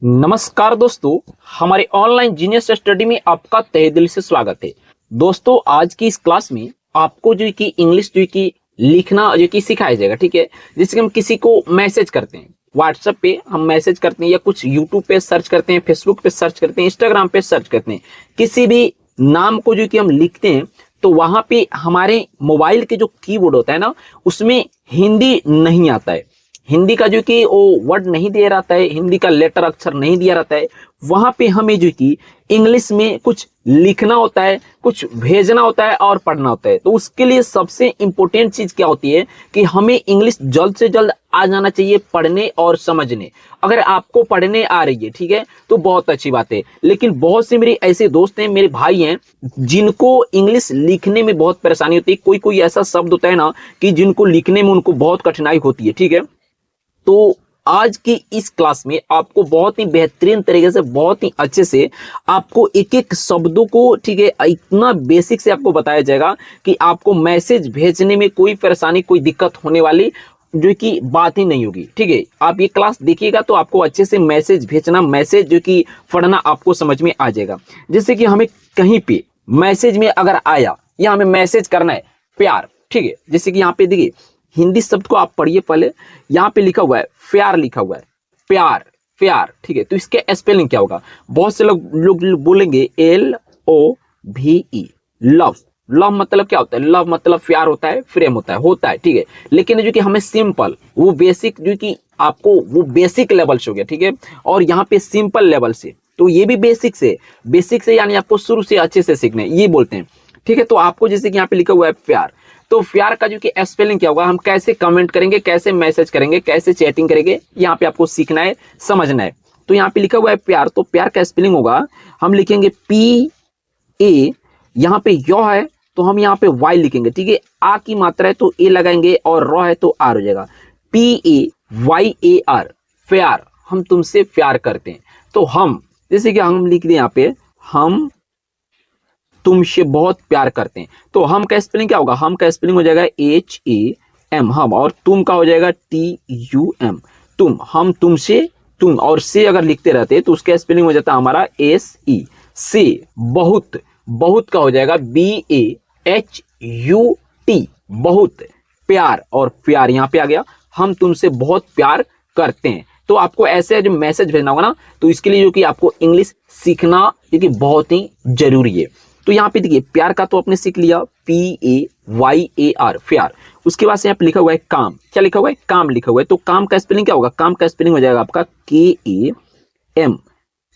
नमस्कार दोस्तों, हमारे ऑनलाइन जीनियस स्टडी में आपका तहे दिल से स्वागत है। दोस्तों, आज की इस क्लास में आपको जो कि इंग्लिश जो कि लिखना जो कि सिखाया जाएगा। ठीक है, जैसे कि हम किसी को मैसेज करते हैं, व्हाट्सएप पे हम मैसेज करते हैं या कुछ यूट्यूब पे सर्च करते हैं, फेसबुक पे सर्च करते हैं, इंस्टाग्राम पे सर्च करते हैं, किसी भी नाम को जो कि हम लिखते हैं तो वहां पे हमारे मोबाइल के जो कीबोर्ड होता है ना, उसमें हिंदी नहीं आता है। हिंदी का जो कि वो वर्ड नहीं दिया रहता है, हिंदी का लेटर अक्षर नहीं दिया रहता है। वहां पे हमें जो कि इंग्लिश में कुछ लिखना होता है, कुछ भेजना होता है और पढ़ना होता है। तो उसके लिए सबसे इंपॉर्टेंट चीज क्या होती है कि हमें इंग्लिश जल्द से जल्द आ जाना चाहिए पढ़ने और समझने। अगर आपको पढ़ने आ रही है, ठीक है, तो बहुत अच्छी बात है। लेकिन बहुत से मेरे ऐसे दोस्त हैं, मेरे भाई हैं, जिनको इंग्लिश लिखने में बहुत परेशानी होती है। कोई कोई ऐसा शब्द होता है ना कि जिनको लिखने में उनको बहुत कठिनाई होती है। ठीक है, तो आज की इस क्लास में आपको बहुत ही बेहतरीन तरीके से, बहुत ही अच्छे से आपको एक एक शब्दों को, ठीक है, इतना बेसिक से आपको बताया जाएगा कि आपको मैसेज भेजने में कोई परेशानी, कोई दिक्कत होने वाली जो कि बात ही नहीं होगी। ठीक है, आप ये क्लास देखिएगा तो आपको अच्छे से मैसेज भेजना, मैसेज जो कि पढ़ना आपको समझ में आ जाएगा। जैसे कि हमें कहीं पे मैसेज में अगर आया या हमें मैसेज करना है प्यार, ठीक है, जैसे कि यहाँ पे देखिए हिंदी शब्द को आप पढ़िए। पहले यहाँ पे लिखा हुआ है प्यार, लिखा हुआ है प्यार, प्यार। ठीक है, तो इसके स्पेलिंग क्या होगा? बहुत से लोग बोलेंगे LOVE, लव। लव मतलब क्या होता है? लव मतलब प्यार होता है, प्रेम होता है। ठीक है, लेकिन जो कि हमें सिंपल, वो बेसिक जो कि आपको वो बेसिक लेवल से हो गया। ठीक है, और यहाँ पे सिंपल लेवल से, तो ये भी बेसिक से यानी आपको शुरू से अच्छे से सीखना है, ये बोलते हैं। ठीक है, तो आपको जैसे कि यहाँ पे लिखा हुआ है प्यार, तो प्यार का जो कि स्पेलिंग क्या होगा, हम कैसे कमेंट करेंगे, कैसे मैसेज करेंगे, कैसे चैटिंग करेंगे, यहाँ पे आपको सीखना है, समझना है। तो यहाँ पे लिखा हुआ है प्यार, तो प्यार का स्पेलिंग होगा, हम लिखेंगे PA, यहाँ पे यो है तो हम यहाँ पे Y लिखेंगे। ठीक है, आ की मात्रा है तो ए लगाएंगे और रॉ है तो आर हो जाएगा। PAYAR, प्यार, हम तुमसे प्यार करते हैं। तो हम, जैसे कि हम लिख दें यहाँ पे, हम तुमसे बहुत प्यार करते हैं। तो हम का स्पेलिंग क्या होगा? हम का स्पेलिंग हो जाएगा HAM, हम, और तुम का हो जाएगा TUM, तुम, हम तुमसे, तुम, और से अगर लिखते रहते तो उसका स्पेलिंग हो जाता हमारा SE, से। बहुत, बहुत का हो जाएगा BAHUT, बहुत। प्यार, और प्यार यहाँ पे आ गया, हम तुमसे बहुत प्यार करते हैं। तो आपको ऐसे जो मैसेज भेजना होगा ना, तो इसके लिए जो कि आपको इंग्लिश सीखना जो कि बहुत ही जरूरी है। तो यहाँ पे देखिए प्यार का तो आपने सीख लिया, PAYAR, प्यार। उसके बाद से यहाँ पे लिखा हुआ है काम, क्या लिखा हुआ है? काम लिखा हुआ है। तो काम का स्पेलिंग क्या होगा? काम का स्पेलिंग हो जाएगा आपका KAM,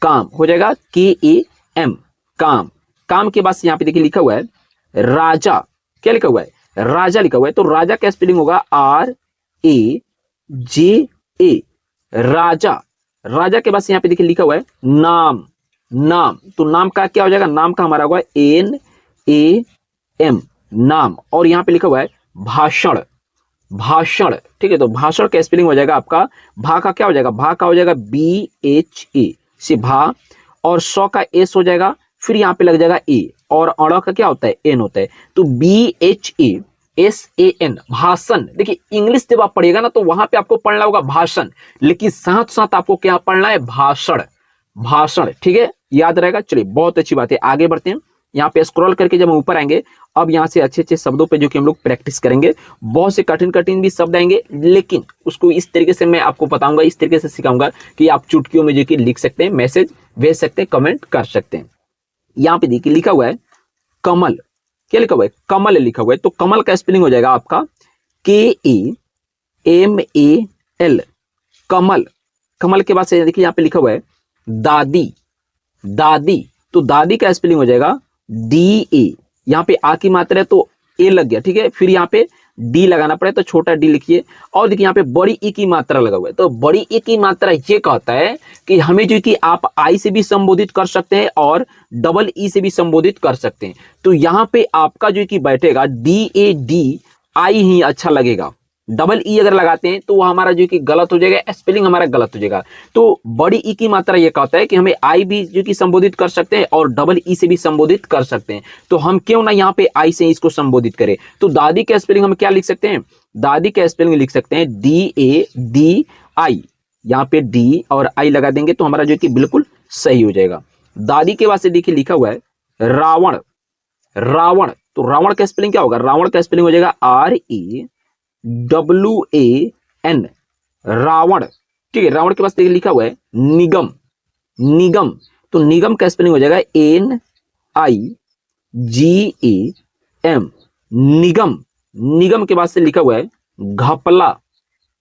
काम हो जाएगा KAM, काम। काम के बाद से यहाँ पे देखिए लिखा हुआ है राजा, क्या लिखा हुआ है? राजा लिखा हुआ है। तो राजा का स्पेलिंग होगा RAJA, राजा। राजा के बाद से यहाँ पे देखिए लिखा हुआ है नाम, नाम। तो नाम का क्या हो जाएगा? नाम का हमारा होगा NAM, नाम। और यहाँ पे लिखा हुआ है भाषण, भाषण। ठीक है, तो भाषण का स्पेलिंग हो जाएगा आपका, भा का क्या हो जाएगा? भा का हो जाएगा BHA से भा, और सौ का S हो जाएगा, फिर यहाँ पे लग जाएगा A, और अड़ का क्या होता है? N होता है। तो BHASAN, भाषण। देखिए इंग्लिश जब आप पढ़िएगा ना तो वहां पे आपको पढ़ना होगा भाषण, लेकिन साथ साथ आपको क्या पढ़ना है? भाषण, भाषण। ठीक है, याद रहेगा। चलिए बहुत अच्छी बात है, आगे बढ़ते हैं। यहाँ पे स्क्रॉल करके जब हम ऊपर आएंगे, अब यहाँ से अच्छे अच्छे शब्दों पे जो कि हम लोग प्रैक्टिस करेंगे। बहुत से कठिन कठिन भी शब्द आएंगे, लेकिन उसको इस तरीके से मैं आपको बताऊंगा, इस तरीके से सिखाऊंगा कि आप चुटकियों में जो कि लिख सकते हैं, मैसेज भेज सकते हैं, कमेंट कर सकते हैं। यहाँ पे देखिए लिखा हुआ है कमल, क्या लिखा हुआ है? कमल लिखा हुआ है। तो कमल का स्पेलिंग हो जाएगा आपका KAMAL, कमल। कमल के बाद से देखिए यहाँ पे लिखा हुआ है दादी, दादी। तो दादी का स्पेलिंग हो जाएगा DA, यहाँ पे आ की मात्रा है तो ए लग गया। ठीक है, फिर यहाँ पे डी लगाना पड़े तो छोटा डी लिखिए। और देखिए यहाँ पे बड़ी ई की मात्रा लगा हुआ है, तो बड़ी ई की मात्रा ये कहता है कि हमें जो कि आप आई से भी संबोधित कर सकते हैं और डबल ई से भी संबोधित कर सकते हैं। तो यहाँ पे आपका जो कि बैठेगा DADI ही अच्छा लगेगा। डबल ई अगर लगाते हैं तो वो हमारा जो कि गलत हो जाएगा, स्पेलिंग हमारा गलत हो जाएगा। तो बड़ी ई की मात्रा ये कहता है कि हमें आई भी जो कि संबोधित कर सकते हैं और डबल ई से भी संबोधित कर सकते हैं। तो हम क्यों ना यहाँ पे आई से इसको संबोधित करें। तो दादी का स्पेलिंग हम क्या लिख सकते हैं? दादी का स्पेलिंग लिख सकते हैं DADI, यहाँ पे डी और आई लगा देंगे तो हमारा जो कि बिल्कुल सही हो जाएगा। दादी के बाद से देखिए लिखा हुआ है रावण। रावण, तो रावण का स्पेलिंग क्या होगा? रावण का स्पेलिंग हो जाएगा RAWAN, रावण। ठीक है, रावण के पास देखिए लिखा हुआ है निगम। निगम, तो निगम का स्पेलिंग हो जाएगा NIGAM, निगम। निगम के बाद से लिखा हुआ है घपला।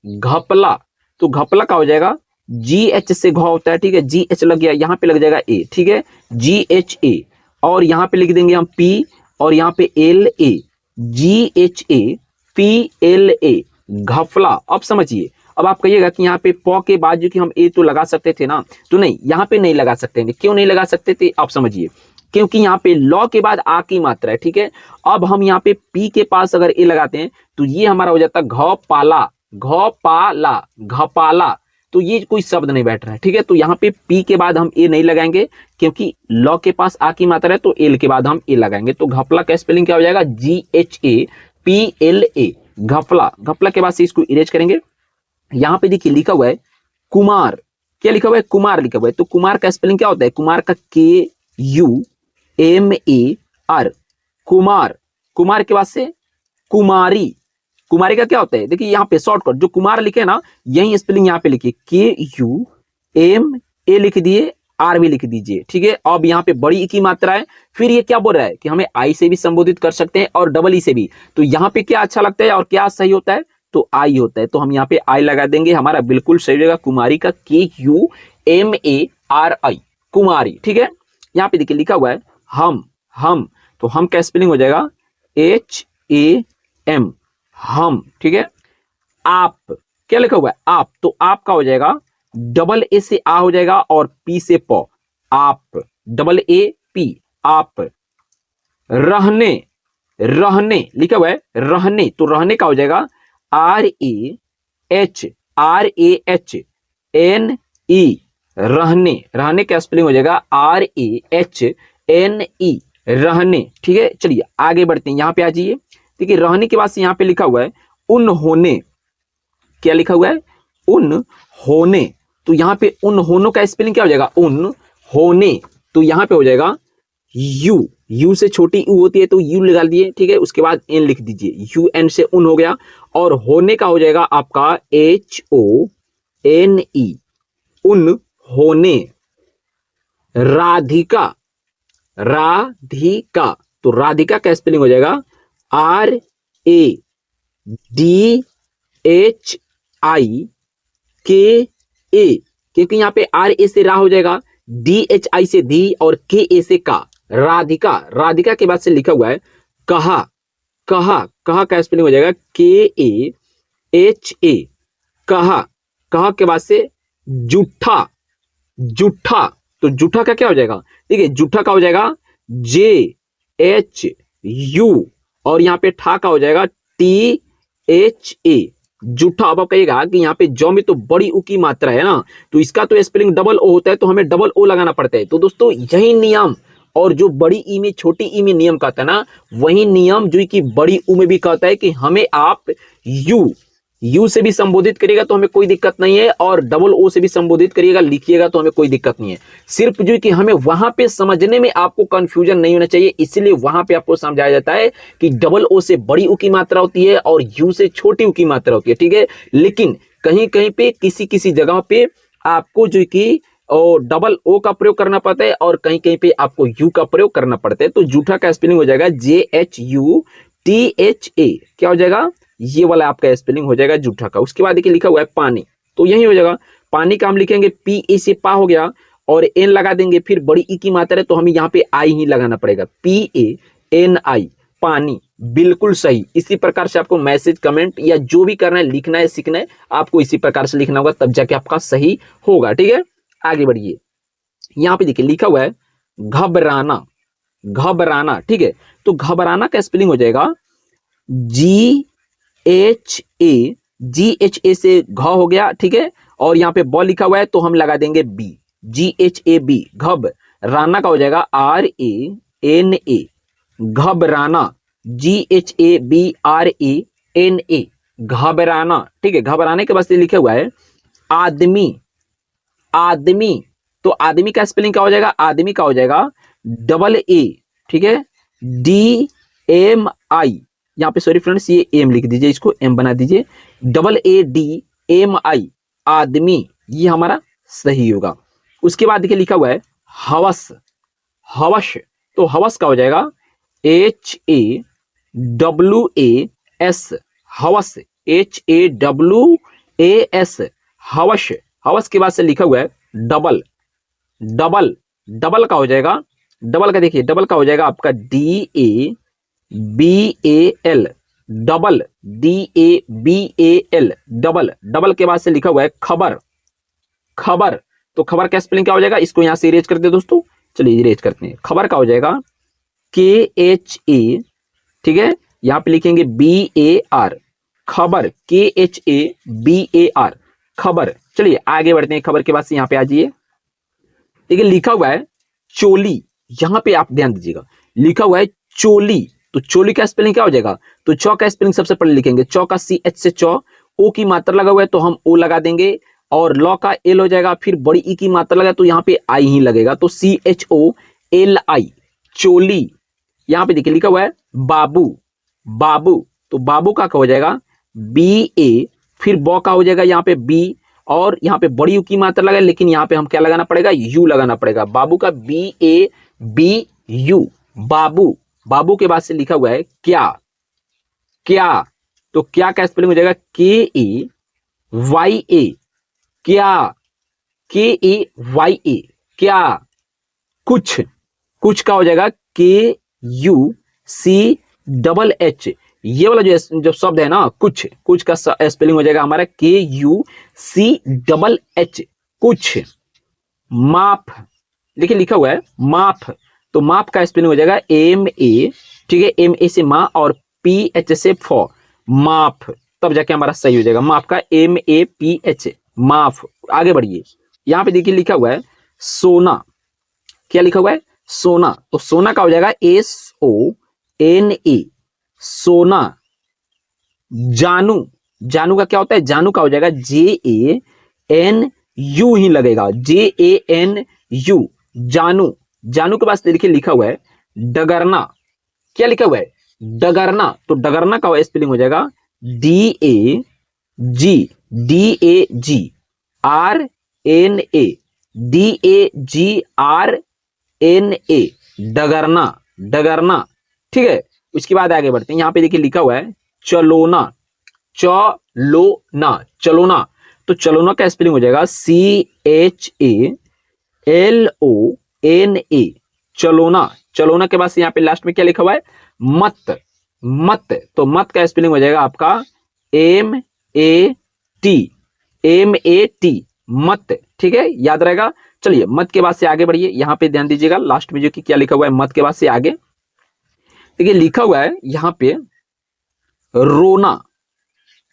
घपला, तो घपला का हो जाएगा GH से घ होता है, ठीक है, GH लग गया, यहाँ पे लग जाएगा A, ठीक है, GHA, और यहाँ पे लिख देंगे हम P और यहाँ पे LA, GHAPLA, घपला। अब समझिए, अब आप कहिएगा कि यहाँ पे प के बाद जो कि हम ए तो लगा सकते थे ना, तो नहीं, यहाँ पे नहीं लगा सकते थे। क्यों नहीं लगा सकते थे? आप समझिए, क्योंकि यहाँ पे लॉ के बाद आ की मात्रा है, ठीक है। अब हम यहाँ पे पी के पास अगर ए लगाते हैं तो ये हमारा हो जाता है घपाला। घपाला, घपाला, तो ये कोई शब्द नहीं बैठ रहा है, ठीक है। तो यहाँ पे पी के बाद हम ए नहीं लगाएंगे क्योंकि लॉ के पास आ की मात्रा है, तो एल के बाद हम ए लगाएंगे। तो घपला का स्पेलिंग क्या हो जाएगा? GHAPLA, घपला। घपला के बाद से इसको इरेज करेंगे। यहाँ पे देखिए लिखा हुआ है कुमार। क्या लिखा हुआ है? कुमार लिखा हुआ है। तो कुमार का स्पेलिंग क्या होता है? कुमार का KUMAR, कुमार। कुमार के बाद से कुमारी। कुमारी का क्या होता है? देखिए यहाँ पे शॉर्टकट जो कुमार लिखे ना, यही स्पेलिंग यहाँ पे लिखिए, KUMA लिख दिए, R भी लिख दीजिए, ठीक है। अब यहाँ पे बड़ी ई की मात्रा है, फिर ये क्या बोल रहा है कि हमें आई से भी संबोधित कर सकते हैं और डबल ई से भी। तो यहाँ पे क्या अच्छा लगता है और क्या सही होता है? तो आई होता है, तो हम यहाँ पे आई लगा देंगे, हमारा बिल्कुल सही हो जाएगा। कुमारी का KUMARI, कुमारी, ठीक है। यहाँ पे देखिए लिखा हुआ है हम। हम, तो हम का स्पेलिंग हो जाएगा HAM, हम, ठीक है। आप, क्या लिखा हुआ है? आप, तो आप का हो जाएगा डबल ए से आ हो जाएगा और पी से प, आप, डबल ए पी, आप। रहने, रहने लिखा हुआ है रहने, तो रहने का हो जाएगा RAHNE, रहने। रहने का स्पेलिंग हो जाएगा RAHNE, रहने, ठीक है। चलिए आगे बढ़ते हैं, यहां पे आ जाइए। देखिए रहने के बाद से यहां पे लिखा हुआ है उन्होंने। क्या लिखा हुआ है? उन्होंने, तो यहां पे उन्होंने का स्पेलिंग क्या हो जाएगा? उन्होंने, तो यहां पे हो जाएगा यू। यू से छोटी यू होती है तो यू लगा दिए, ठीक है। उसके बाद एन लिख दीजिए, UN से उन हो गया, और होने का हो जाएगा आपका HONE, उन होने। राधिका, राधिका, तो राधिका का स्पेलिंग हो जाएगा RADHIKA, क्योंकि यहाँ पे RA से रा हो जाएगा, DHI से धी और KA से का, राधिका। राधिका के बाद से लिखा हुआ है कहा। कहा, कहा का स्पेलिंग हो जाएगा KAHA, कहा। कहा के बाद से जूठा। जूठा, तो जूठा का क्या हो जाएगा? देखिए जूठा का हो जाएगा JHU, और यहाँ पे ठा का हो जाएगा THA, जूठा। अब आप कहिएगा कि यहाँ पे जौ में तो बड़ी ऊ की मात्रा है ना, तो इसका तो स्पेलिंग डबल ओ होता है, तो हमें डबल ओ लगाना पड़ता है। तो दोस्तों यही नियम, और जो बड़ी ई में छोटी ई में नियम कहता है ना, वही नियम जो कि बड़ी ऊ में भी कहता है कि हमें आप यू से भी संबोधित करिएगा तो हमें कोई दिक्कत नहीं है, और डबल ओ से भी संबोधित करिएगा, लिखिएगा तो हमें कोई दिक्कत नहीं है। सिर्फ जो कि हमें वहां पे समझने में आपको कंफ्यूजन नहीं होना चाहिए, इसलिए वहां पे आपको समझाया जाता है कि डबल ओ से बड़ी ऊ की मात्रा होती है और यू से छोटी ऊ की मात्रा होती है, ठीक है। लेकिन कहीं कहीं पे किसी किसी जगह पे आपको जो कि डबल ओ का प्रयोग करना पड़ता है, और कहीं कहीं पे आपको यू का प्रयोग करना पड़ता है। तो जूठा का स्पेलिंग हो जाएगा JHUTHA, क्या हो जाएगा? ये वाला आपका स्पेलिंग हो जाएगा जूठा का। उसके बाद देखिए लिखा हुआ है पानी, तो यही हो जाएगा। पानी का हम लिखेंगे PA से पा हो गया, और एन लगा देंगे, फिर बड़ी ई की मात्रा है तो हमें यहाँ पे आई ही लगाना पड़ेगा, PANI, पानी, बिल्कुल सही। इसी प्रकार से आपको मैसेज, कमेंट या जो भी करना है, लिखना है, सीखना है, आपको इसी प्रकार से लिखना होगा, तब जाके आपका सही होगा, ठीक है। आगे बढ़िए, यहाँ पे देखिए लिखा हुआ है घबराना। घबराना, ठीक है। तो घबराना का स्पेलिंग हो जाएगा GHA से घ हो गया, ठीक है, और यहाँ पे ब लिखा हुआ है तो हम लगा देंगे B, GHAB, घब। राना का हो जाएगा RANA, घबराना, GHABRANA, घबराना, ठीक है। घबराने के बाद लिखा हुआ है आदमी, आदमी, तो आदमी का स्पेलिंग क्या हो जाएगा, आदमी का हो जाएगा डबल ए, ठीक है, डी एम आई, यहाँ पे सॉरी फ्रेंड्स ये एम लिख दीजिए, इसको एम बना दीजिए, डबल ए डी एम आई, आदमी, ये हमारा सही होगा। उसके बाद देखिए लिखा हुआ है हवस, हवश, तो हवस का हो जाएगा H A W A S, हवस, H A W A S, हवश, हवस के बाद से लिखा हुआ है डबल, डबल, डबल का हो जाएगा, डबल का देखिए, डबल का हो जाएगा आपका D A B A L, double, D A B A L, double, double के बाद से लिखा हुआ है खबर, खबर, तो खबर का स्पेलिंग क्या हो जाएगा, इसको यहां से इरेज कर दे दोस्तों, चलिए इरेज करते हैं, खबर का हो जाएगा के एच ए, ठीक है, यहां पे लिखेंगे बी ए आर, खबर, K H A B A R, खबर। चलिए आगे बढ़ते हैं, खबर के बाद से यहां पे आ जाइए, देखिए लिखा हुआ है चोली, यहां पे आप ध्यान दीजिएगा, लिखा हुआ है चोली, तो चोली का स्पेलिंग क्या हो जाएगा, तो चौ का स्पेलिंग सबसे पहले लिखेंगे, चौ का सी एच से चौ, ओ की मात्रा लगा हुआ है तो हम ओ लगा देंगे, और लॉ का एल हो जाएगा, फिर बड़ी ई की मात्रा लगा तो यहाँ पे आई ही लगेगा, तो C H O L I, चोली। यहाँ पे देखिए लिखा हुआ है बाबू, बाबू, तो बाबू का हो जाएगा बी ए, फिर बॉ का हो जाएगा यहाँ पे बी, और यहाँ पे बड़ी यू की मात्रा लगा, लेकिन यहाँ पे हम क्या लगाना पड़ेगा, यू लगाना पड़ेगा, बाबू का बी ए बी यू, बाबू, बाबू के बाद से लिखा हुआ है क्या, क्या, तो क्या का स्पेलिंग हो जाएगा के ए वाई ए, क्या, के ए वाई ए, क्या, कुछ, कुछ का हो जाएगा के यू सी डबल एच, ये वाला जो शब्द है ना कुछ, कुछ का स्पेलिंग हो जाएगा हमारा के यू सी डबल एच, कुछ। माप, देखिए लिखा हुआ है माप, तो माप का स्पेलिंग हो जाएगा एम ए, ठीक है, एम ए से माँ और पी एच से फॉ, माफ, तब जाके हमारा सही हो जाएगा, माफ का एम ए पी एच, माफ। आगे बढ़िए, यहाँ पे देखिए लिखा हुआ है सोना, क्या लिखा हुआ है सोना, तो सोना का हो जाएगा एस ओ एन ए, सोना। जानू, जानू का क्या होता है, जानू का हो जाएगा जे ए एन यू ही लगेगा, जे ए एन यू, जानू। जानू के पास देखिए लिखा हुआ है डगरना, क्या लिखा हुआ है डगरना, तो डगरना का स्पेलिंग हो जाएगा D A G R N A, D A G R N A, डगरना, डगरना, ठीक है। उसके बाद आगे बढ़ते हैं, यहां पे देखिए लिखा हुआ है चलोना, चलोना, चलोना, तो चलोना का स्पेलिंग हो जाएगा C H A L O N A, चलोना। चलोना के बाद से यहाँ पे लास्ट में क्या लिखा हुआ है मत, मत, तो मत का स्पेलिंग हो जाएगा आपका M A T, M A T, मत, ठीक है, याद रहेगा। चलिए मत के बाद से आगे बढ़िए, यहां पे ध्यान दीजिएगा लास्ट में जो कि क्या लिखा हुआ है मत के बाद से आगे, देखिए लिखा हुआ है यहां पे रोना,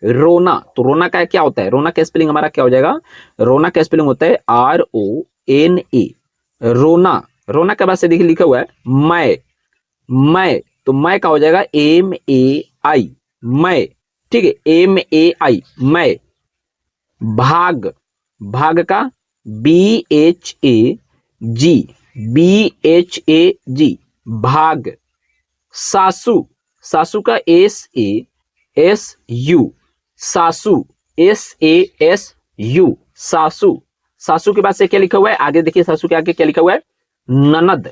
रोना, तो रोना का क्या होता है, रोना का स्पेलिंग हमारा क्या हो जाएगा, रोना का स्पेलिंग होता है आर ओ एन ए, रोना। रोना के बाद से देखिए लिखा हुआ है मैं, मैं, तो मैं का हो जाएगा एम ए आई, मैं, ठीक है, एम ए आई, मैं। भाग, भाग का B H A G, B H A G, भाग। सासू, सासू का एस ए एस यू, सासू, एस ए एस यू, सासू। सासू के बाद से क्या लिखा हुआ है आगे देखिए, सासू के आगे क्या लिखा हुआ है ननद,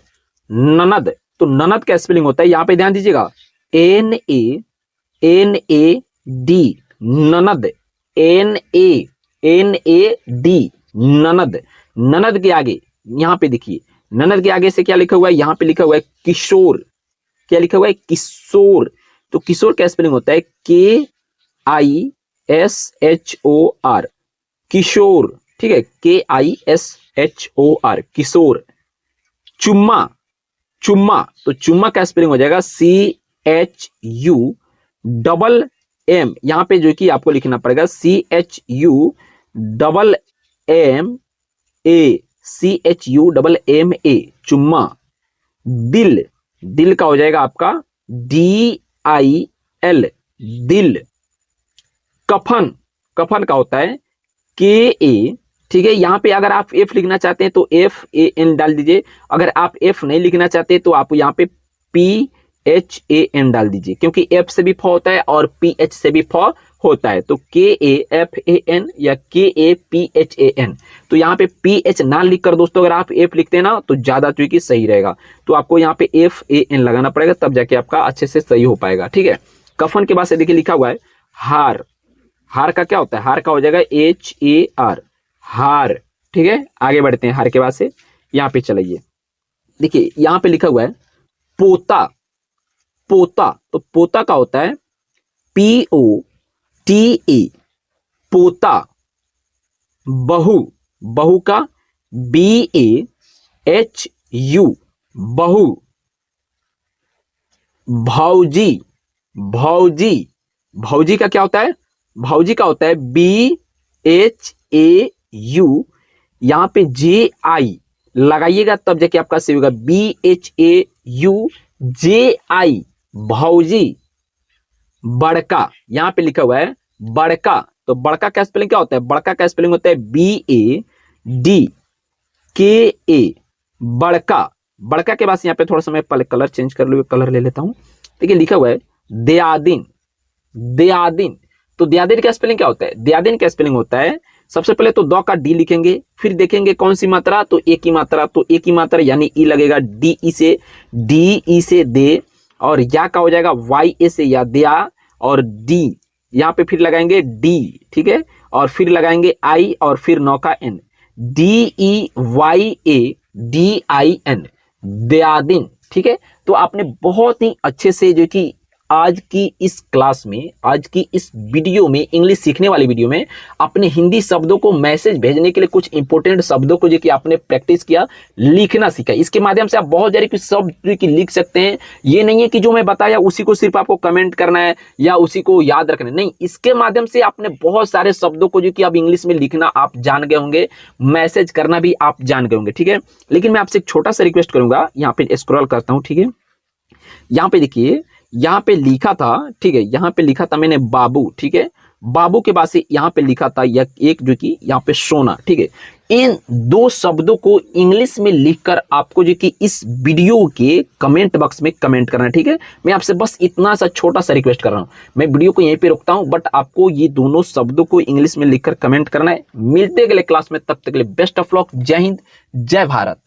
ननद, तो ननद का स्पेलिंग होता है यहां पे ध्यान दीजिएगा एन ए डी, ननद, एन ए डी, ननद। ननद के आगे यहां पे देखिए, ननद के आगे से क्या लिखा हुआ है, यहां पे लिखा हुआ है किशोर, क्या लिखा हुआ है किशोर, तो किशोर का स्पेलिंग होता है K I S H O R, किशोर, ठीक है, K I S H O R, किशोर। चुम्मा, चुम्मा, तो चुम्मा का स्पेलिंग हो जाएगा C H U double M, यहां पे जो कि आपको लिखना पड़ेगा C H U double M A, C H U double M A, चुम्मा। दिल, दिल का हो जाएगा आपका डी आई एल, दिल। कफन, कफन का होता है KA, ठीक है। यहाँ पे अगर आप F लिखना चाहते हैं तो FAN डाल दीजिए, अगर आप F नहीं लिखना चाहते तो आप यहाँ पे PHAN डाल दीजिए, क्योंकि F से भी फ होता है और PH से भी फ होता है, तो KAFAN या KAPHAN। तो यहाँ पे PH ना लिखकर दोस्तों अगर आप F लिखते हैं ना तो ज्यादा ट्रिकी सही रहेगा, तो आपको यहाँ पे FAN लगाना पड़ेगा, तब जाके आपका अच्छे से सही हो पाएगा, ठीक है। कफन के बाद से देखिए लिखा हुआ है हार। हार का क्या होता है? हार का हो जाएगा HAR, हार, ठीक है। आगे बढ़ते हैं, हार के बाद से यहाँ पे चलिए, देखिए यहाँ पे लिखा हुआ है पोता। पोता, तो पोता का होता है POTA, पोता। बहू, बहू का BAHU, बहू। भौजी, भौजी, भौजी का क्या होता है? भौजी का होता है BHAU, यहाँ पे JI लगाइएगा तब जाके आपका सही होगा, BHAUJI, भौजी। बड़का, यहाँ पे लिखा हुआ है बड़का, तो बड़का का स्पेलिंग क्या होता है? बड़का का स्पेलिंग होता है BADKA, बड़का। बड़का के बाद यहाँ पे थोड़ा सा मैं पहले कलर चेंज कर लूँ, कलर ले लेता हूं। देखिए लिखा हुआ है दयादिन। दयादिन, तो दयादिन का स्पेलिंग क्या होता है? दयादिन का स्पेलिंग होता है, सबसे पहले तो द का डी लिखेंगे, फिर देखेंगे कौन सी मात्रा, तो ए की मात्रा, तो ए की मात्रा यानी ई लगेगा, DE से दे, और या का हो जाएगा YA से या दया, और डी यहाँ पे फिर लगाएंगे डी, ठीक है, और फिर लगाएंगे आई, और फिर नौ का N, DEYADIN, दयादिन, ठीक है। तो आपने बहुत ही अच्छे से जो कि आज की इस क्लास में, आज की इस वीडियो में, इंग्लिश सीखने वाली वीडियो में अपने हिंदी शब्दों को मैसेज भेजने के लिए कुछ इंपॉर्टेंट शब्दों को जो कि आपने प्रैक्टिस किया, लिखना सीखा। इसके माध्यम से आप बहुत सारे कुछ शब्द की लिख सकते हैं। ये नहीं है कि जो मैं बताया उसी को सिर्फ आपको कमेंट करना है या उसी को याद रखना है, नहीं, इसके माध्यम से आपने बहुत सारे शब्दों को जो कि अब इंग्लिश में लिखना आप जान गए होंगे, मैसेज करना भी आप जान गए होंगे, ठीक है। लेकिन मैं आपसे एक छोटा सा रिक्वेस्ट करूंगा, यहाँ पे स्क्रॉल करता हूं, ठीक है। यहाँ पे देखिए, यहाँ पे लिखा था, ठीक है, यहाँ पे लिखा था मैंने बाबू, ठीक है। बाबू के बाद से यहाँ पे लिखा था एक जो कि यहाँ पे सोना, ठीक है। इन दो शब्दों को इंग्लिश में लिखकर आपको जो कि इस वीडियो के कमेंट बॉक्स में कमेंट करना है, ठीक है। मैं आपसे बस इतना सा छोटा सा रिक्वेस्ट कर रहा हूँ, मैं वीडियो को यहीं पे रोकता हूँ, बट आपको ये दोनों शब्दों को इंग्लिश में लिखकर कमेंट करना है। मिलते अगले क्लास में, तब तक के लिए बेस्ट ऑफ लक, जय हिंद, जय भारत।